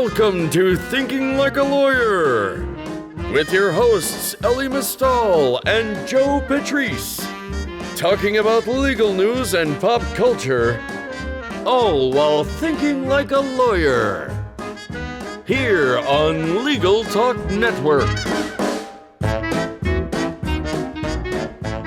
Welcome to Thinking Like a Lawyer with your hosts Elie and Joe Patrice, talking about legal news and pop culture, all while thinking like a lawyer. Here on Legal Talk Network.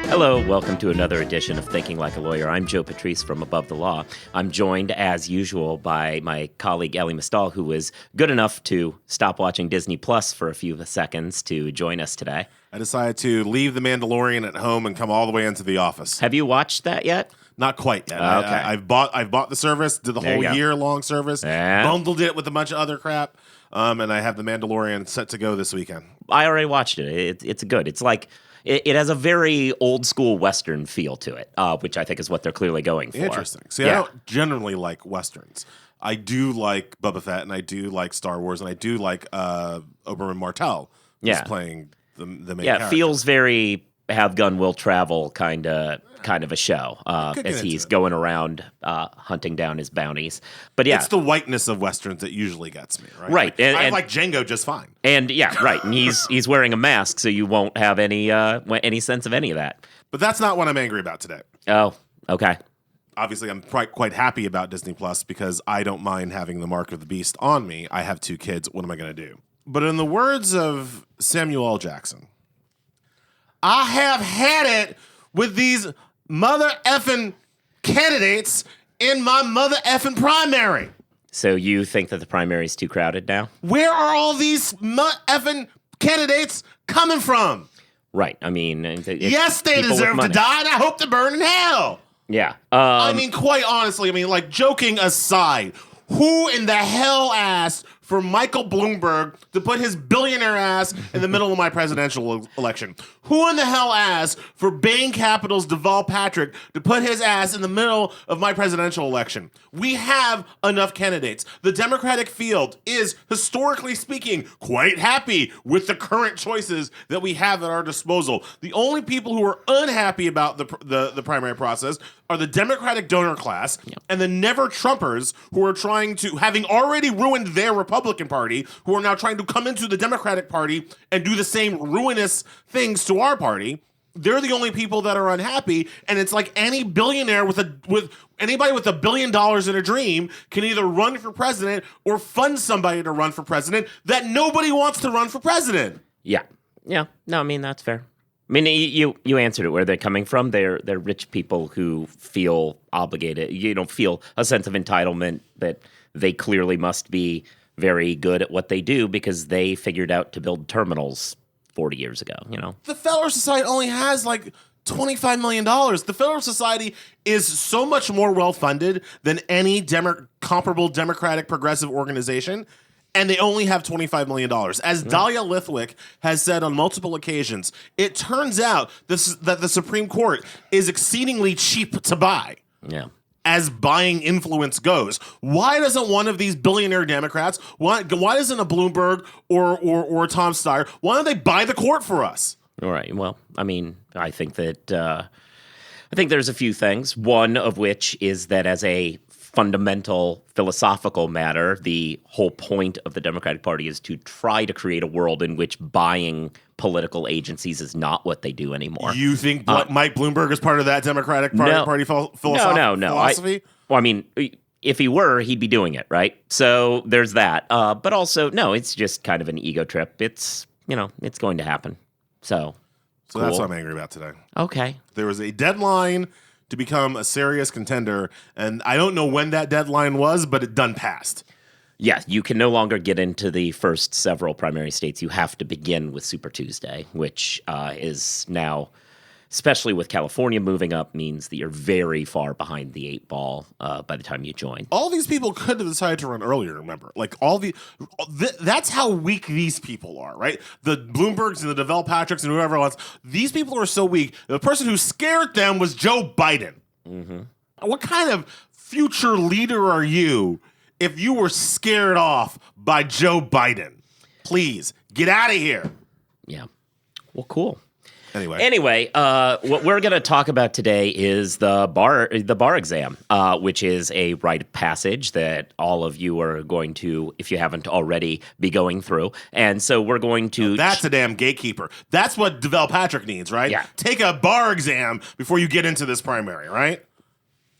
Hello, welcome to another edition of Thinking Like a Lawyer. I'm Joe Patrice from Above the Law. I'm joined, as usual, by my colleague Elie, who was good enough to stop watching Disney Plus for a few seconds to join us today. I decided to leave The Mandalorian at home and come all the way into the office. Have you watched that yet? Not quite yet. Okay. I've bought the service, did the whole year-long service, bundled it with a bunch of other crap, and I have The Mandalorian set to go this weekend. I already watched it. It's good. It's like... It has a very old-school Western feel to it, which I think is what they're clearly going for. Interesting. See, I don't generally like Westerns. I do like Boba Fett, and I do like Star Wars, and I do like Oberyn Martell, who's playing the main character. Yeah, it feels very have gun will travel kind of a show as he's going around hunting down his bounties. But yeah, it's the whiteness of Westerns that usually gets me, right? Right. Like, I like Django just fine. And yeah, right. And he's wearing a mask, so you won't have any sense of any of that. But that's not what I'm angry about today. Oh, okay. Obviously, I'm quite happy about Disney Plus because I don't mind having the mark of the beast on me. I have 2 kids. What am I going to do? But in the words of Samuel L. Jackson, I have had it with these mother effing candidates in my mother effing primary. So you think that the primary is too crowded now? Where are all these mother effing candidates coming from? Right. I mean, yes, they deserve to die, and I hope to burn in hell. Yeah. I mean, quite honestly, like joking aside, who in the hell asked for Michael Bloomberg to put his billionaire ass in the middle of my presidential election? Who in the hell asked for Bain Capital's Deval Patrick to put his ass in the middle of my presidential election? We have enough candidates. The Democratic field is, historically speaking, quite happy with the current choices that we have at our disposal. The only people who are unhappy about the primary process are the Democratic donor class and the never-Trumpers who are trying to, having already ruined their Republican Party, who are now trying to come into the Democratic Party and do the same ruinous things to our party. They're the only people that are unhappy, and it's like any billionaire with anybody with $1 billion in a dream can either run for president or fund somebody to run for president that nobody wants to run for president. Yeah. No, I mean that's fair. I mean, you answered it. Where they're coming from, they're rich people who feel obligated. You don't feel a sense of entitlement that they clearly must be very good at what they do because they figured out to build terminals 40 years ago, you know? The Federal Society only has like $25 million. The Federal Society is so much more well-funded than any comparable Democratic progressive organization, and they only have $25 million. As Dahlia Lithwick has said on multiple occasions, it turns out that the Supreme Court is exceedingly cheap to buy. Yeah. As buying influence goes. Why doesn't one of these billionaire Democrats, why doesn't a Bloomberg or Tom Steyer, why don't they buy the court for us? All right. Well, I mean, I think there's a few things. One of which is that as a fundamental philosophical matter, the whole point of the Democratic Party is to try to create a world in which buying political agencies is not what they do anymore. You think Mike Bloomberg is part of that Democratic Party philosophy? Well, I mean, if he were, he'd be doing it, right? So there's that. But also, no, it's just kind of an ego trip. It's going to happen. So cool. That's what I'm angry about today. Okay. There was a deadline to become a serious contender, and I don't know when that deadline was, but it done passed. Yeah, you can no longer get into the first several primary states. You have to begin with Super Tuesday, which is now, especially with California moving up, means that you're very far behind the 8 ball by the time you join. All these people could have decided to run earlier, remember? Like, that's how weak these people are, right? The Bloombergs and the Deval Patricks and whoever else, these people are so weak. The person who scared them was Joe Biden. Mm-hmm. What kind of future leader are you if you were scared off by Joe Biden? Please, get out of here. Yeah. Well, cool. Anyway, what we're going to talk about today is the bar exam, which is a rite of passage that all of you are going to, if you haven't already, be going through. And so we're going to... That's a damn gatekeeper. That's what Devel Patrick needs, right? Yeah. Take a bar exam before you get into this primary, right?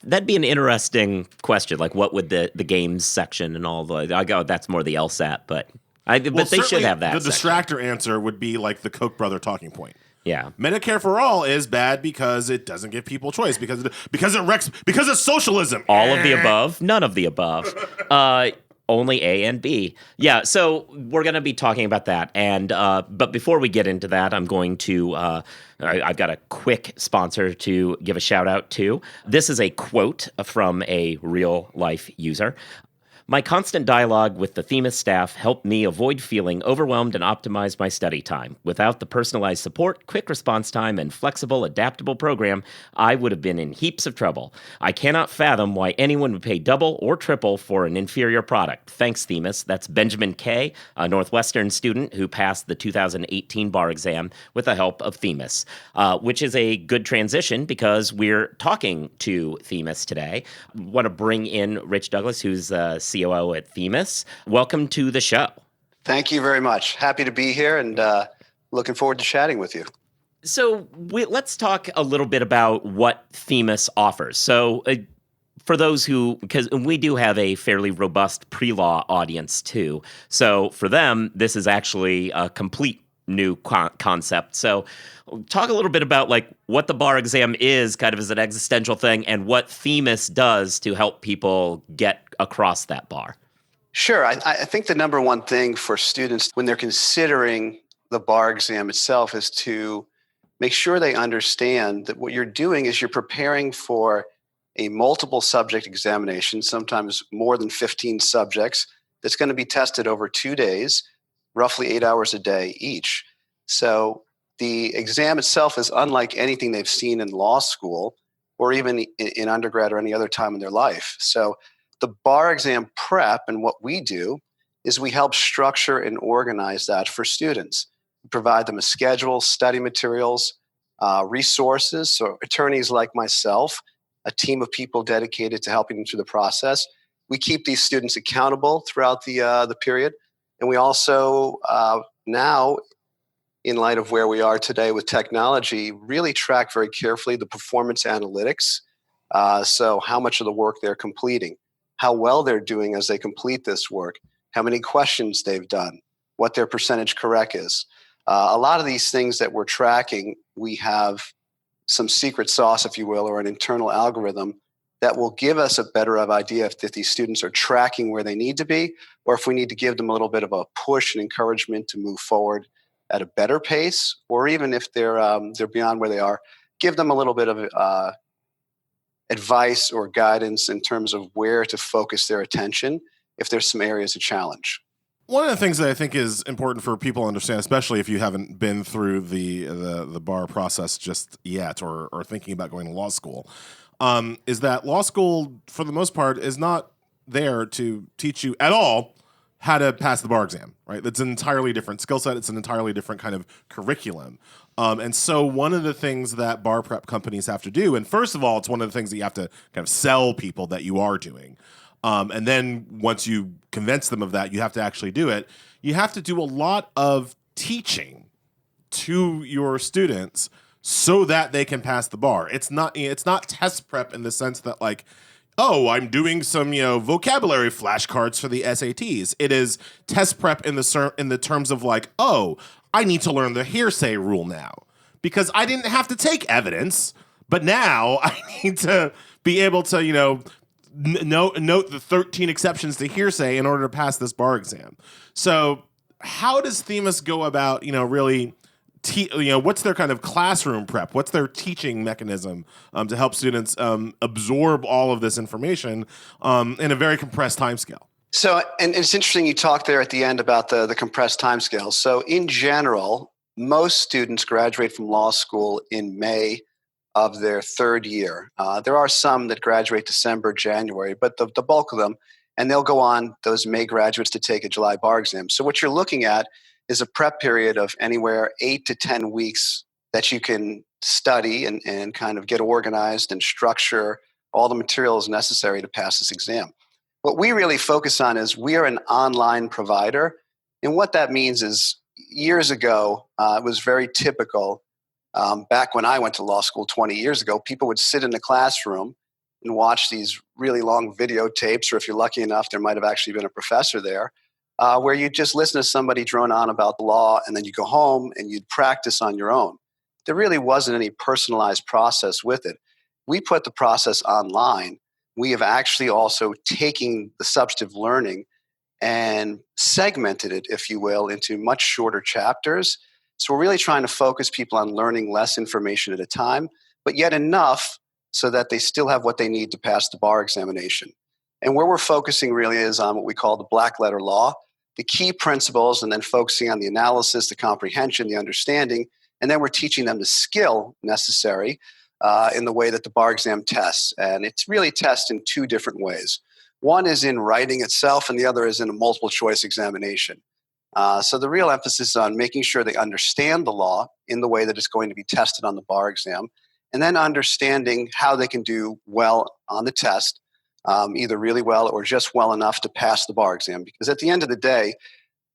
That'd be an interesting question. Like, what would the games section and all the... that's more the LSAT, but they should have that The section. Distractor Answer would be like the Koch brother talking point. Yeah. Medicare for all is bad because it doesn't give people choice, because it's socialism. All of the above, none of the above. Only A and B. Yeah, so we're going to be talking about that. And but before we get into that, I'm going to I've got a quick sponsor to give a shout out to. This is a quote from a real life user. My constant dialogue with the Themis staff helped me avoid feeling overwhelmed and optimize my study time. Without the personalized support, quick response time, and flexible, adaptable program, I would have been in heaps of trouble. I cannot fathom why anyone would pay double or triple for an inferior product. Thanks, Themis. That's Benjamin K., a Northwestern student who passed the 2018 bar exam with the help of Themis, which is a good transition because we're talking to Themis today. I want to bring in Rich Douglas, who's COO at Themis. Welcome to the show. Thank you very much. Happy to be here and looking forward to chatting with you. So let's talk a little bit about what Themis offers. So for those who, because we do have a fairly robust pre-law audience too. So for them, this is actually a complete new concept. So talk a little bit about like what the bar exam is kind of as an existential thing and what Themis does to help people get across that bar. Sure. I think the number one thing for students when they're considering the bar exam itself is to make sure they understand that what you're doing is you're preparing for a multiple subject examination, sometimes more than 15 subjects, that's going to be tested over 2 days, roughly 8 hours a day each. So the exam itself is unlike anything they've seen in law school or even in undergrad or any other time in their life. So the bar exam prep and what we do is we help structure and organize that for students. We provide them a schedule, study materials, resources. So attorneys like myself, a team of people dedicated to helping them through the process. We keep these students accountable throughout the period. And we also now, in light of where we are today with technology, really track very carefully the performance analytics. So how much of the work they're completing, how well they're doing as they complete this work, how many questions they've done, what their percentage correct is. A lot of these things that we're tracking, we have some secret sauce, if you will, or an internal algorithm that will give us a better idea if these students are tracking where they need to be, or if we need to give them a little bit of a push and encouragement to move forward at a better pace, or even if they're beyond where they are, give them a little bit of advice or guidance in terms of where to focus their attention if there's some areas of challenge. One of the things that I think is important for people to understand, especially if you haven't been through the bar process just yet or thinking about going to law school, is that law school, for the most part, is not there to teach you at all how to pass the bar exam, right? It's an entirely different skill set. It's an entirely different kind of curriculum. And so one of the things that bar prep companies have to do, and first of all, it's one of the things that you have to kind of sell people that you are doing. And then once you convince them of that, you have to actually do it. You have to do a lot of teaching to your students so that they can pass the bar. It's not test prep in the sense that like, oh, I'm doing some vocabulary flashcards for the SATs. It is test prep in the terms of like, oh, I need to learn the hearsay rule now because I didn't have to take evidence, but now I need to be able to note the 13 exceptions to hearsay in order to pass this bar exam. So how does Themis go about really what's their kind of classroom prep? What's their teaching mechanism to help students absorb all of this information in a very compressed timescale? So, and it's interesting you talked there at the end about the compressed timescale. So in general, most students graduate from law school in May of their third year. There are some that graduate December, January, but the bulk of them, and they'll go on, those May graduates, to take a July bar exam. So what you're looking at is a prep period of anywhere 8 to 10 weeks that you can study and kind of get organized and structure all the materials necessary to pass this exam. What we really focus on is we are an online provider. And what that means is years ago, it was very typical. Back when I went to law school 20 years ago, people would sit in the classroom and watch these really long videotapes, or if you're lucky enough, there might have actually been a professor there, where you just listen to somebody drone on about the law, and then you go home and you'd practice on your own. There really wasn't any personalized process with it. We put the process online. We have actually also taken the substantive learning and segmented it, if you will, into much shorter chapters. So we're really trying to focus people on learning less information at a time, but yet enough so that they still have what they need to pass the bar examination. And where we're focusing really is on what we call the black letter law, the key principles, and then focusing on the analysis, the comprehension, the understanding, and then we're teaching them the skill necessary in the way that the bar exam tests. And it's really tests in two different ways. One is in writing itself, and the other is in a multiple choice examination. So the real emphasis is on making sure they understand the law in the way that it's going to be tested on the bar exam, and then understanding how they can do well on the test, either really well or just well enough to pass the bar exam. Because at the end of the day,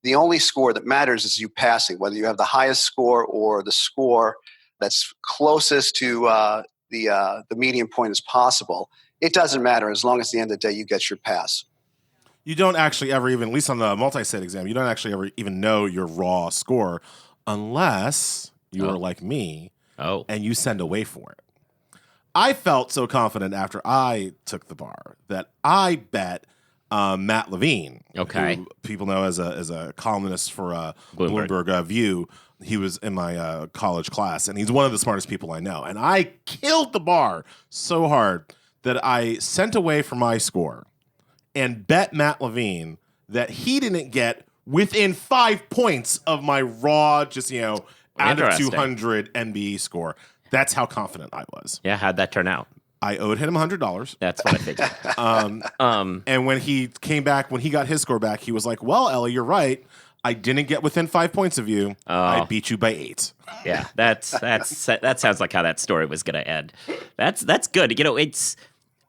the only score that matters is you passing, whether you have the highest score or the score that's closest to the median point as possible. It doesn't matter as long as at the end of the day you get your pass. You don't actually ever even, at least on the multi-state exam, you don't actually ever even know your raw score unless you are like me and you send away for it. I felt so confident after I took the bar that I bet Matt Levine, who people know as a columnist for Bloomberg View. He was in my college class, and he's one of the smartest people I know. And I killed the bar so hard that I sent away for my score and bet Matt Levine that he didn't get within 5 points of my raw, just, out of 200 MBE score. That's how confident I was. Yeah, how'd that turn out? I owed him $100. That's what I figured. And when he came back, when he got his score back, he was like, well, Elie, you're right. I didn't get within 5 points of you. I beat you by 8. Yeah, that sounds like how that story was going to end. That's good.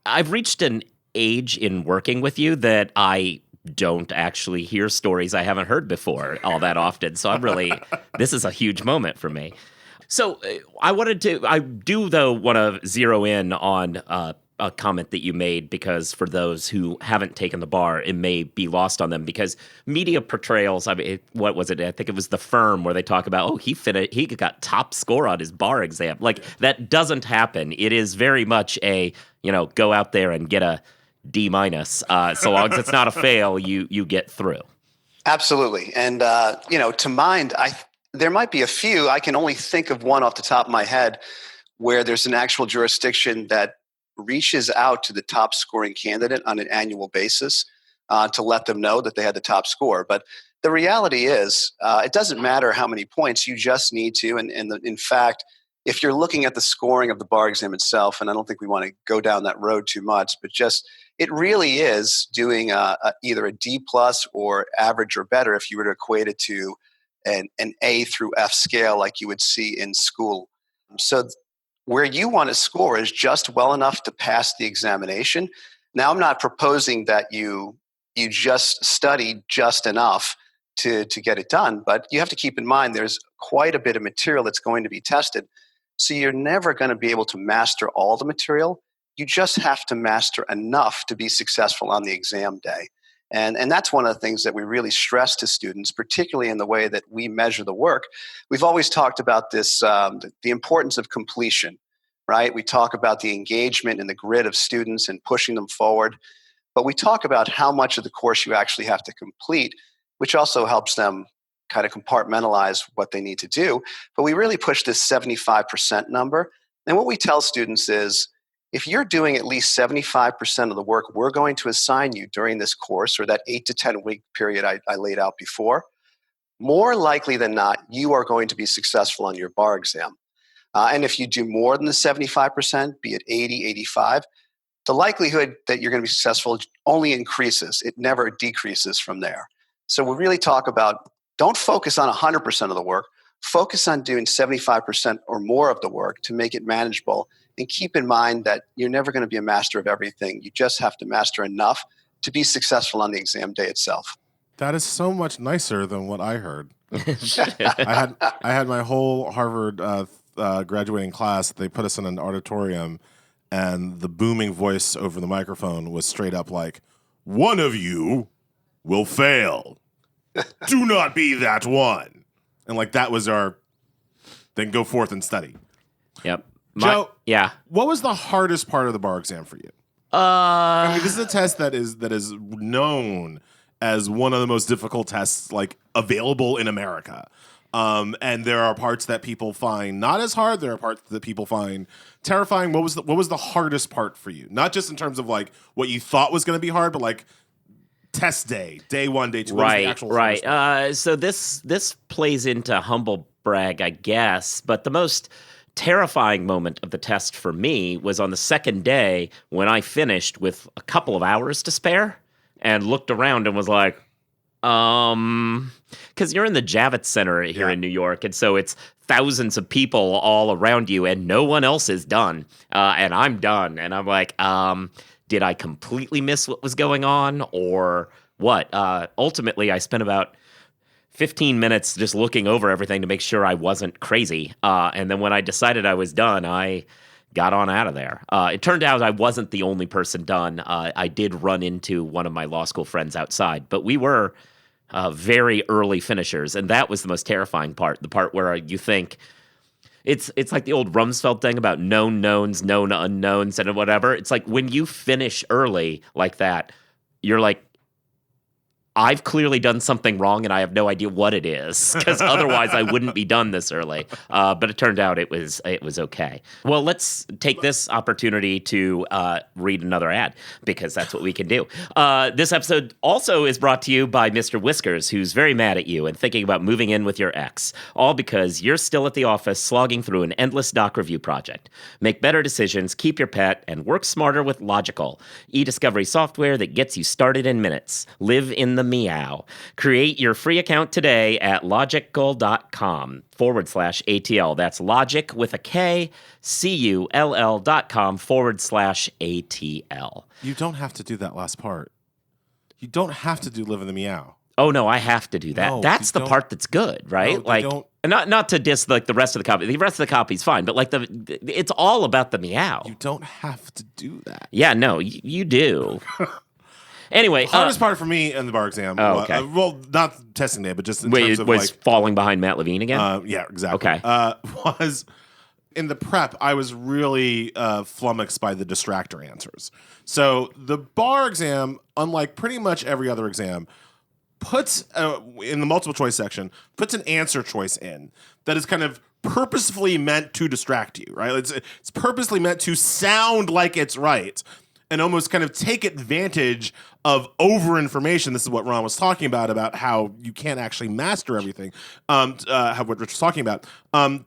I've reached an age in working with you that I don't actually hear stories I haven't heard before all that often. So this is a huge moment for me. So I do though want to zero in on a comment that you made, because for those who haven't taken the bar, it may be lost on them, because media portrayals, what was it? I think it was The Firm, where they talk about, he got top score on his bar exam. Like, that doesn't happen. It is very much a, go out there and get a D-, so long as it's not a fail, you get through. Absolutely. And, to mind, there might be a few. I can only think of one off the top of my head where there's an actual jurisdiction that reaches out to the top scoring candidate on an annual basis to let them know that they had the top score. But the reality is, it doesn't matter how many points, you just need to. And in fact, if you're looking at the scoring of the bar exam itself, and I don't think we want to go down that road too much, but just it really is doing either a D+ or average or better if you were to equate it to an A through F scale like you would see in school. So where you want to score is just well enough to pass the examination. Now, I'm not proposing that you just study just enough to get it done, but you have to keep in mind there's quite a bit of material that's going to be tested. So you're never going to be able to master all the material. You just have to master enough to be successful on the exam day. And that's one of the things that we really stress to students, particularly in the way that we measure the work. We've always talked about this, the importance of completion, right? We talk about the engagement and the grit of students and pushing them forward. But we talk about how much of the course you actually have to complete, which also helps them kind of compartmentalize what they need to do. But we really push this 75% number. And what we tell students is, if you're doing at least 75% of the work we're going to assign you during this course, or that 8 to 10 week period I laid out before, more likely than not, you are going to be successful on your bar exam. And if you do more than the 75%, be it 80, 85, the likelihood that you're going to be successful only increases. It never decreases from there. So we really talk about, don't focus on 100% of the work. focus on doing 75% or more of the work to make it manageable. And keep in mind that you're never going to be a master of everything. You just have to master enough to be successful on the exam day itself. That is so much nicer than what I heard. I had my whole Harvard graduating class. They put us in an auditorium, and the booming voice over the microphone was straight up like, "One of you will fail. Do not be that one." And like that was our, then go forth and study. Yep. Joe, yeah. What was the hardest part of the bar exam for you? I mean, this is a test that is known as one of the most difficult tests like available in America. And there are parts that people find not as hard. There are parts that people find terrifying. What was the hardest part for you? Not just in terms of like what you thought was going to be hard, but like test day 1, day 2. What was the actual hardest part? So this plays into humble brag, I guess. But the most terrifying moment of the test for me was on the second day when I finished with a couple of hours to spare and looked around and was like, because you're in the Javits Center here in New York, and so it's thousands of people all around you, and no one else is done, and I'm done, and I'm like, did I completely miss what was going on, or what? Ultimately, I spent about 15 minutes just looking over everything to make sure I wasn't crazy, and then when I decided I was done, I got on out of there. It turned out I wasn't the only person done. I did run into one of my law school friends outside, but we were very early finishers, and that was the most terrifying part, the part where you think it's like the old Rumsfeld thing about known knowns, known unknowns, and whatever. It's like when you finish early like that, you're like, I've clearly done something wrong, and I have no idea what it is, because otherwise I wouldn't be done this early. But it turned out it was okay. Well, let's take this opportunity to read another ad, because that's what we can do. This episode also is brought to you by Mr. Whiskers, who's very mad at you and thinking about moving in with your ex, all because you're still at the office slogging through an endless doc review project. Make better decisions, keep your pet, and work smarter with Logical, e-discovery software that gets you started in minutes. Live in the meow. Create your free account today at logical.com/ATL. That's logic with a K, CULL.com/ATL. You don't have to do that last part. You don't have to do live in the meow. Oh, no, I have to do that. No, that's the part that's good, right? No, like, not to diss like the rest of the copy. The rest of the copy's fine, but like it's all about the meow. You don't have to do that. Yeah, no, you do. Anyway, the hardest part for me in the bar exam, okay. Well, not testing day, but just in terms of was like falling behind Matt Levine again. Yeah, exactly. Okay, was in the prep, I was really flummoxed by the distractor answers. So the bar exam, unlike pretty much every other exam, puts in the multiple choice section, puts an answer choice in that is kind of purposefully meant to distract you, right? It's purposely meant to sound like it's right and almost kind of take advantage of over-information. This is what Ron was talking about how you can't actually master everything, what Rich was talking about.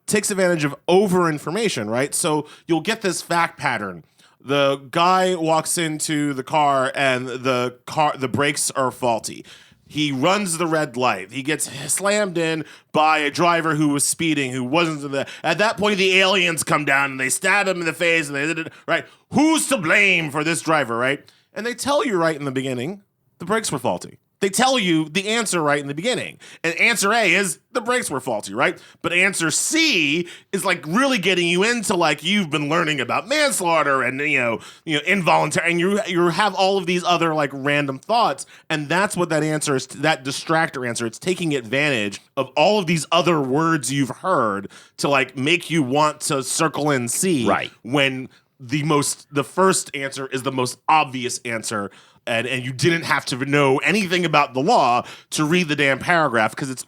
Takes advantage of over-information, right? So you'll get this fact pattern. The guy walks into the car and the brakes are faulty. He runs the red light. He gets slammed in by a driver who was speeding, who wasn't there. At that point, the aliens come down and they stab him in the face. And they right. Who's to blame for this driver, right? And they tell you right in the beginning, the brakes were faulty. They tell you the answer right in the beginning. And answer A is the brakes were faulty, right? But answer C is like really getting you into like you've been learning about manslaughter and you know involuntary, and you have all of these other like random thoughts, and that's what that answer is. That distractor answer. It's taking advantage of all of these other words you've heard to like make you want to circle in C, right? When the first answer is the most obvious answer. And you didn't have to know anything about the law to read the damn paragraph, because it's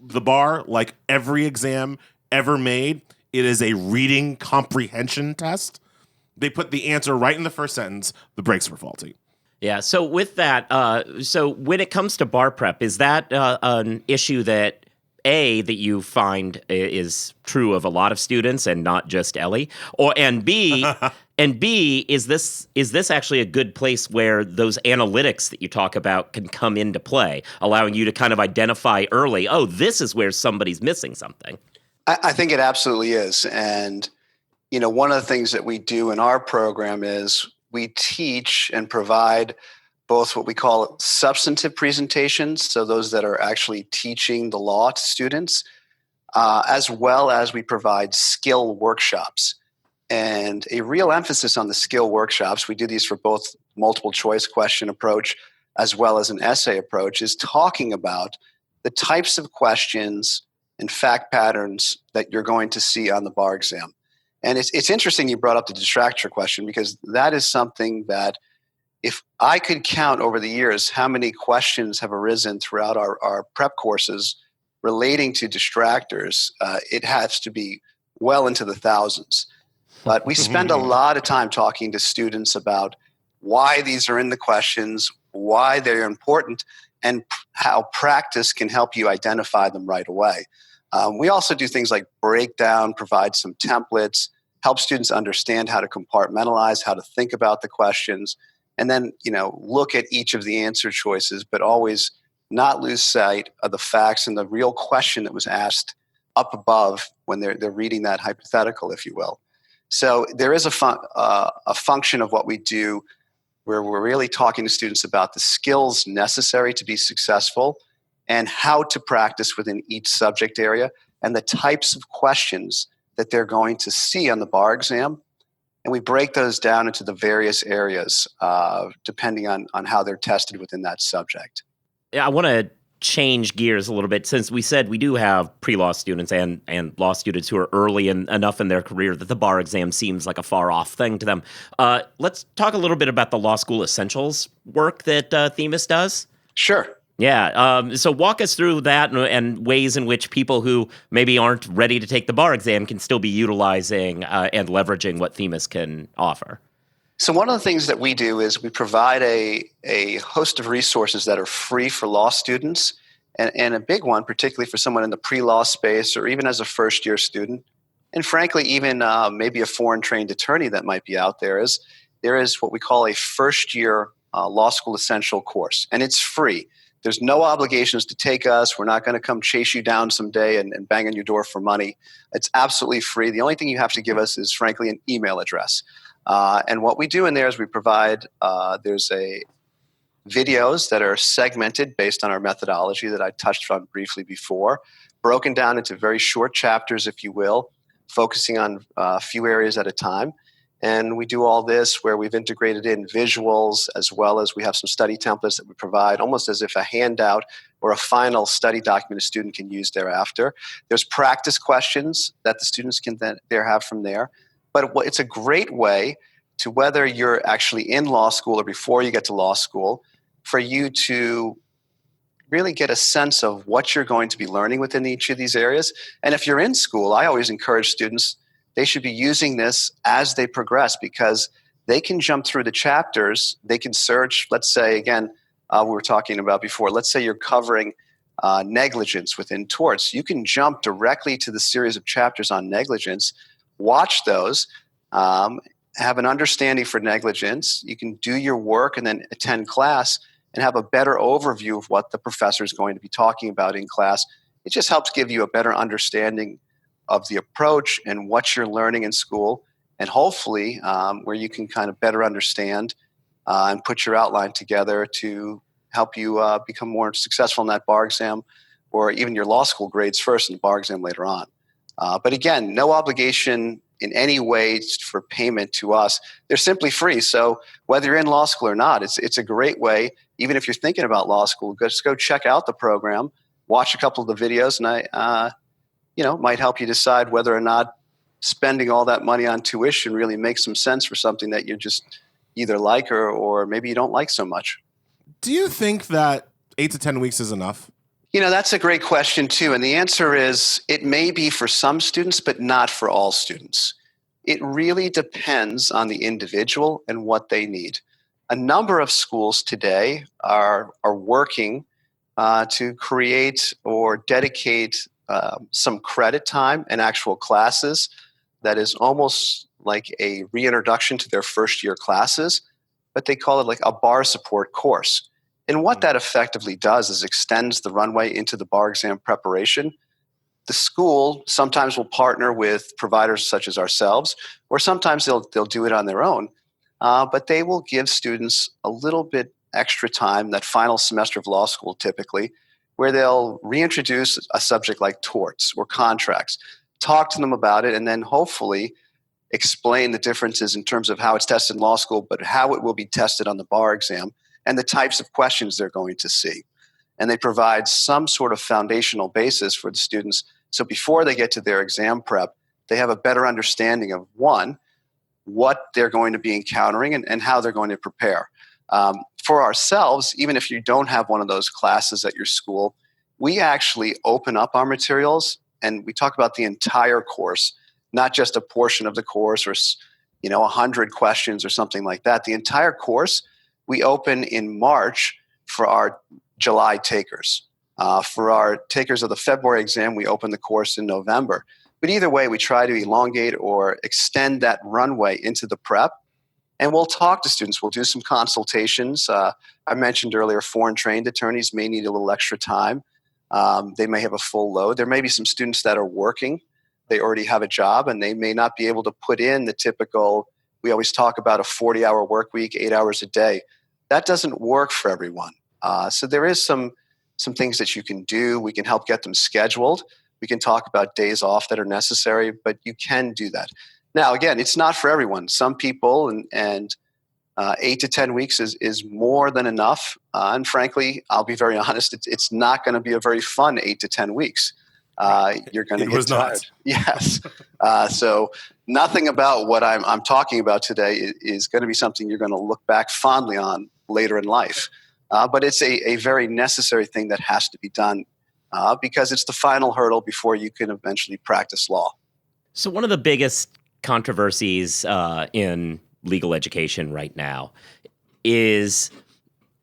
the bar, like every exam ever made, it is a reading comprehension test. They put the answer right in the first sentence. The brakes were faulty. Yeah. So with that, so when it comes to bar prep, is that an issue that you find is true of a lot of students and not just Elie, and B, And B, is this actually a good place where those analytics that you talk about can come into play, allowing you to kind of identify early, oh, this is where somebody's missing something? I think it absolutely is. And, one of the things that we do in our program is we teach and provide both what we call substantive presentations, so those that are actually teaching the law to students, as well as we provide skill workshops. And a real emphasis on the skill workshops, we do these for both multiple choice question approach as well as an essay approach, is talking about the types of questions and fact patterns that you're going to see on the bar exam. And it's interesting you brought up the distractor question, because that is something that if I could count over the years how many questions have arisen throughout our prep courses relating to distractors, it has to be well into the thousands. But we spend a lot of time talking to students about why these are in the questions, why they're important, and how practice can help you identify them right away. We also do things like break down, provide some templates, help students understand how to compartmentalize, how to think about the questions, and then look at each of the answer choices, but always not lose sight of the facts and the real question that was asked up above when they're reading that hypothetical, if you will. So there is a function of what we do where we're really talking to students about the skills necessary to be successful and how to practice within each subject area and the types of questions that they're going to see on the bar exam. And we break those down into the various areas depending on how they're tested within that subject. Yeah, I want to change gears a little bit, since we said we do have pre-law students and law students who are early enough in their career that the bar exam seems like a far off thing to them. Let's talk a little bit about the Law School Essentials work that Themis does. Sure. Yeah. So walk us through that and ways in which people who maybe aren't ready to take the bar exam can still be utilizing and leveraging what Themis can offer. So one of the things that we do is we provide a host of resources that are free for law students, and a big one, particularly for someone in the pre-law space or even as a first-year student, and frankly, even maybe a foreign-trained attorney that might be out there, is there is what we call a first-year law school essential course, and it's free. There's no obligations to take us. We're not going to come chase you down someday and bang on your door for money. It's absolutely free. The only thing you have to give us is, frankly, an email address. And what we do in there is we provide, there's videos that are segmented based on our methodology that I touched on briefly before, broken down into very short chapters, if you will, focusing on a few areas at a time. And we do all this where we've integrated in visuals, as well as we have some study templates that we provide almost as if a handout or a final study document a student can use thereafter. There's practice questions that the students can then have from there. But it's a great way to, whether you're actually in law school or before you get to law school, for you to really get a sense of what you're going to be learning within each of these areas. And if you're in school, I always encourage students, they should be using this as they progress, because they can jump through the chapters. They can search, let's say, again, we were talking about before, let's say you're covering negligence within torts. You can jump directly to the series of chapters on negligence, watch those, have an understanding for negligence. You can do your work and then attend class and have a better overview of what the professor is going to be talking about in class. It just helps give you a better understanding of the approach and what you're learning in school, and hopefully where you can kind of better understand and put your outline together to help you become more successful in that bar exam, or even your law school grades first and the bar exam later on. But again, no obligation in any way for payment to us. They're simply free. So whether you're in law school or not, it's a great way, even if you're thinking about law school, just go check out the program, watch a couple of the videos, and might help you decide whether or not spending all that money on tuition really makes some sense for something that you just either like or maybe you don't like so much. Do you think that 8 to 10 weeks is enough? That's a great question too. And the answer is it may be for some students, but not for all students. It really depends on the individual and what they need. A number of schools today are working to create or dedicate some credit time and actual classes that is almost like a reintroduction to their first year classes, but they call it like a bar support course. And what that effectively does is extends the runway into the bar exam preparation. The school sometimes will partner with providers such as ourselves, or sometimes they'll do it on their own. But they will give students a little bit extra time, that final semester of law school typically, where they'll reintroduce a subject like torts or contracts, talk to them about it, and then hopefully explain the differences in terms of how it's tested in law school, but how it will be tested on the bar exam and the types of questions they're going to see. And they provide some sort of foundational basis for the students. So before they get to their exam prep, they have a better understanding of, one, what they're going to be encountering and how they're going to prepare. For ourselves, even if you don't have one of those classes at your school, we actually open up our materials and we talk about the entire course, not just a portion of the course or 100 questions or something like that. The entire course we open in March for our July takers. For our takers of the February exam, we open the course in November. But either way, we try to elongate or extend that runway into the prep. And we'll talk to students. We'll do some consultations. I mentioned earlier, foreign trained attorneys may need a little extra time. They may have a full load. There may be some students that are working. They already have a job, and they may not be able to put in the typical, we always talk about a 40-hour work week, 8 hours a day. That doesn't work for everyone. So there is some things that you can do. We can help get them scheduled. We can talk about days off that are necessary, but you can do that. Now, again, it's not for everyone. Some people, and 8 to 10 weeks is more than enough. And frankly, I'll be very honest, it's not going to be a very fun 8 to 10 weeks. You're going to get tired. Yes. So nothing about what I'm talking about today is going to be something you're going to look back fondly on later in life. But it's a very necessary thing that has to be done because it's the final hurdle before you can eventually practice law. So one of the biggest controversies in legal education right now is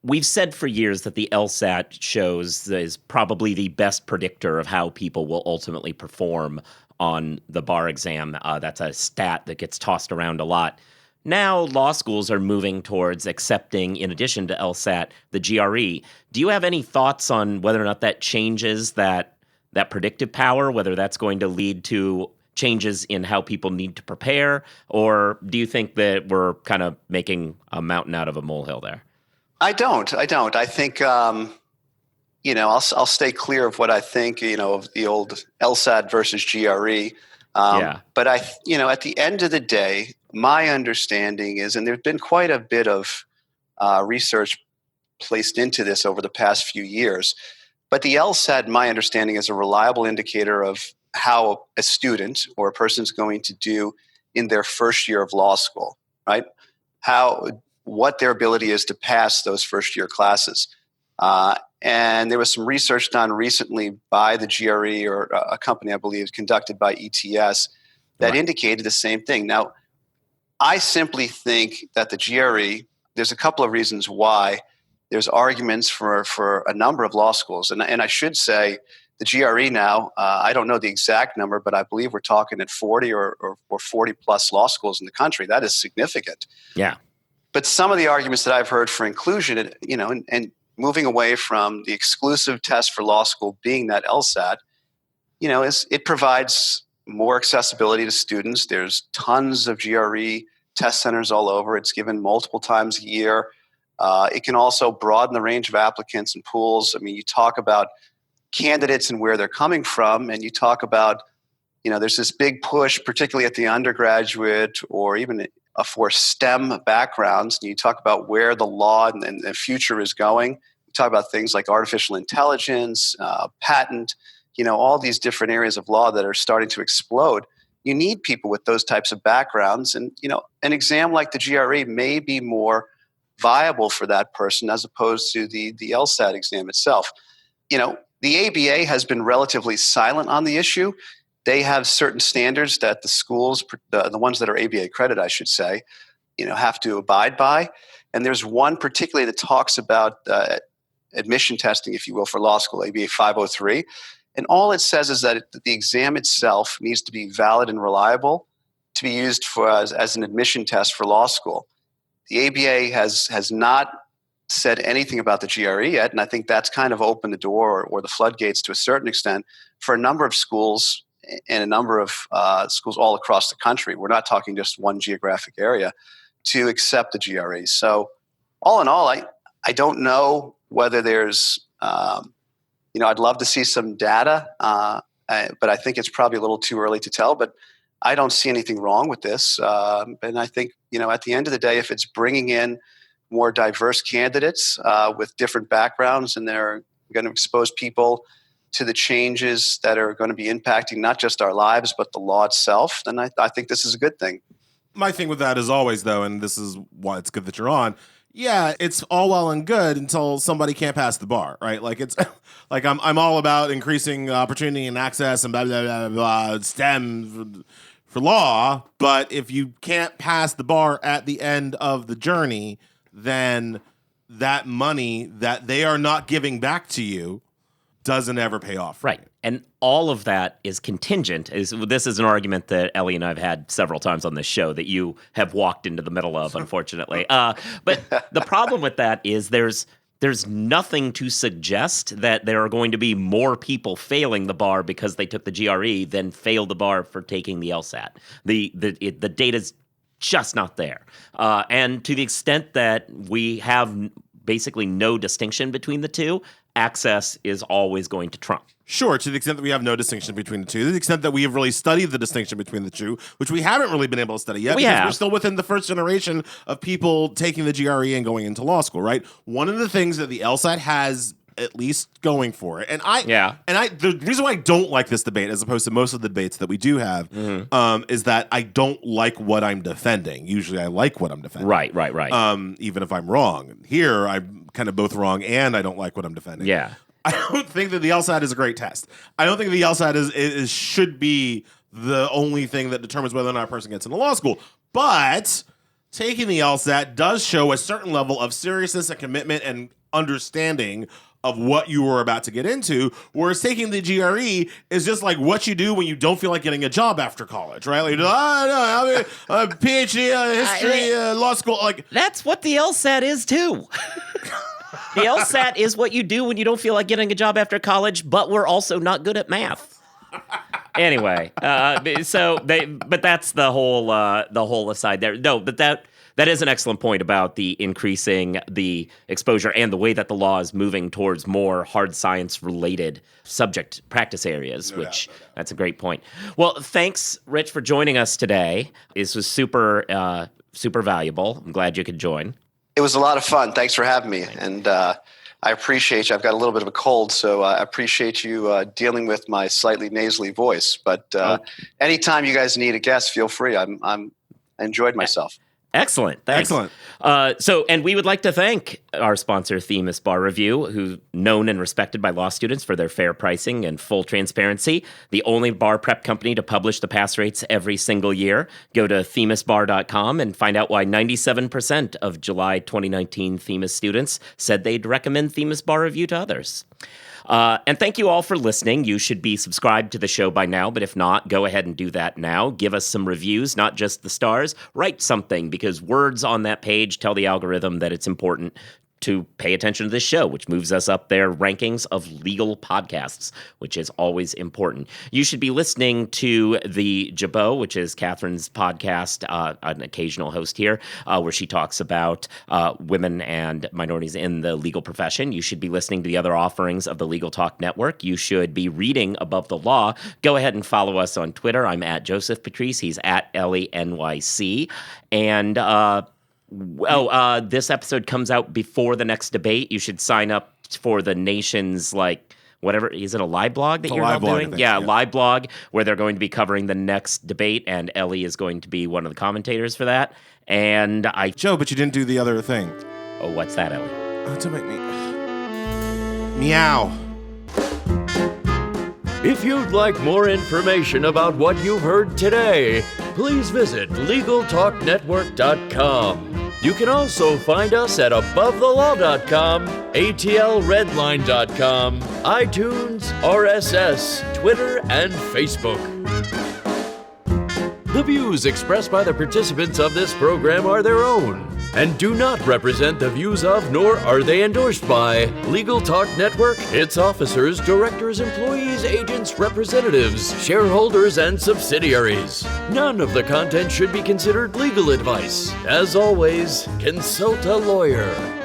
we've said for years that the LSAT is probably the best predictor of how people will ultimately perform on the bar exam. That's a stat that gets tossed around a lot. Now, law schools are moving towards accepting, in addition to LSAT, the GRE. Do you have any thoughts on whether or not that changes that predictive power, whether that's going to lead to changes in how people need to prepare, or do you think that we're kind of making a mountain out of a molehill there? I don't. I think, I'll stay clear of what I think, of the old LSAT versus GRE. But at the end of the day, my understanding is, and there's been quite a bit of research placed into this over the past few years, but the LSAT, my understanding, is a reliable indicator of how a student or a person's going to do in their first year of law school, right? What their ability is to pass those first year classes. And there was some research done recently by the GRE, or a company, I believe, conducted by ETS, that indicated the same thing. Now, I simply think that the GRE, there's a couple of reasons why there's arguments for a number of law schools. And I should say the GRE now, I don't know the exact number, but I believe we're talking at 40 or 40 plus law schools in the country. That is significant. Yeah. But some of the arguments that I've heard for inclusion, and moving away from the exclusive test for law school being that LSAT, is it provides more accessibility to students. There's tons of GRE test centers all over. It's given multiple times a year. It can also broaden the range of applicants and pools. I mean, you talk about candidates and where they're coming from, and you talk about, there's this big push, particularly at the undergraduate or even for STEM backgrounds, and you talk about where the law and the future is going. You talk about things like artificial intelligence, patent, all these different areas of law that are starting to explode. You need people with those types of backgrounds, and an exam like the GRE may be more viable for that person as opposed to the LSAT exam itself. The ABA has been relatively silent on the issue. They have certain standards that the schools, the ones that are ABA accredited, I should say, have to abide by. And there's one particularly that talks about admission testing, if you will, for law school, ABA 503. And all it says is that the exam itself needs to be valid and reliable. to be used for as an admission test for law school. The ABA has not said anything about the GRE yet, and I think that's kind of opened the door or the floodgates to a certain extent for a number of schools and a number of schools all across the country. We're not talking just one geographic area to accept the GRE. So all in all, I don't know whether there's, I'd love to see some data, but I think it's probably a little too early to tell, but I don't see anything wrong with this. And I think, at the end of the day, if it's bringing in more diverse candidates with different backgrounds and they're going to expose people to the changes that are going to be impacting not just our lives, but the law itself, then I think this is a good thing. My thing with that is always, though, and this is why it's good that you're on, yeah, it's all well and good until somebody can't pass the bar, right? Like it's like I'm all about increasing opportunity and access and blah, blah, blah, blah, STEM for law, but if you can't pass the bar at the end of the journey, then that money that they are not giving back to you doesn't ever pay off. Right. And all of that is contingent. This is an argument that Elie and I have had several times on this show that you have walked into the middle of, unfortunately. But the problem with that is there's nothing to suggest that there are going to be more people failing the bar because they took the GRE than failed the bar for taking the LSAT. The data's just not there. And to the extent that we have basically no distinction between the two, access is always going to trump. Sure, to the extent that we have no distinction between the two, to the extent that we have really studied the distinction between the two, which we haven't really been able to study yet, because we're still within the first generation of people taking the GRE and going into law school, right? One of the things that the LSAT has at least going for it, the reason why I don't like this debate, as opposed to most of the debates that we do have, is that I don't like what I'm defending. Usually, I like what I'm defending. Right. Even if I'm wrong. Here, I'm kind of both wrong, and I don't like what I'm defending. Yeah. I don't think that the LSAT is a great test. I don't think the LSAT should be the only thing that determines whether or not a person gets into law school. But taking the LSAT does show a certain level of seriousness and commitment and understanding of what you were about to get into, whereas taking the GRE is just like what you do when you don't feel like getting a job after college, right? Like, a PhD, history, law school. Like that's what the LSAT is too. The LSAT is what you do when you don't feel like getting a job after college, but we're also not good at math. Anyway, but that's the whole aside there. No, but that is an excellent point about the increasing the exposure and the way that the law is moving towards more hard science related subject practice areas, that's a great point. Well, thanks, Rich, for joining us today. This was super valuable. I'm glad you could join. It was a lot of fun. Thanks for having me. And I appreciate you. I've got a little bit of a cold, so I appreciate you dealing with my slightly nasally voice. But anytime you guys need a guest, feel free. I enjoyed myself. Excellent. Thanks. Excellent. And we would like to thank our sponsor, Themis Bar Review, who's known and respected by law students for their fair pricing and full transparency. The only bar prep company to publish the pass rates every single year. Go to themisbar.com and find out why 97% of July 2019 Themis students said they'd recommend Themis Bar Review to others. And thank you all for listening. You should be subscribed to the show by now, but if not, go ahead and do that now. Give us some reviews, not just the stars. Write something, because words on that page tell the algorithm that it's important to pay attention to this show, which moves us up their rankings of legal podcasts, which is always important. You should be listening to The Jabot, which is Catherine's podcast, an occasional host here, where she talks about women and minorities in the legal profession. You should be listening to the other offerings of the Legal Talk Network. You should be reading Above the Law. Go ahead and follow us on Twitter. I'm at Joseph Patrice. He's at Elie NYC. And this episode comes out before the next debate. You should sign up for the Nation's, whatever, is it a live blog that you're doing? Live blog, where they're going to be covering the next debate, and Elie is going to be one of the commentators for that. And Joe, but you didn't do the other thing. Oh, what's that, Elie? Don't make me meow. If you'd like more information about what you've heard today, please visit LegalTalkNetwork.com. You can also find us at AboveTheLaw.com, ATLRedline.com, iTunes, RSS, Twitter, and Facebook. The views expressed by the participants of this program are their own and do not represent the views of, nor are they endorsed by, Legal Talk Network, its officers, directors, employees, agents, representatives, shareholders, and subsidiaries. None of the content should be considered legal advice. As always, consult a lawyer.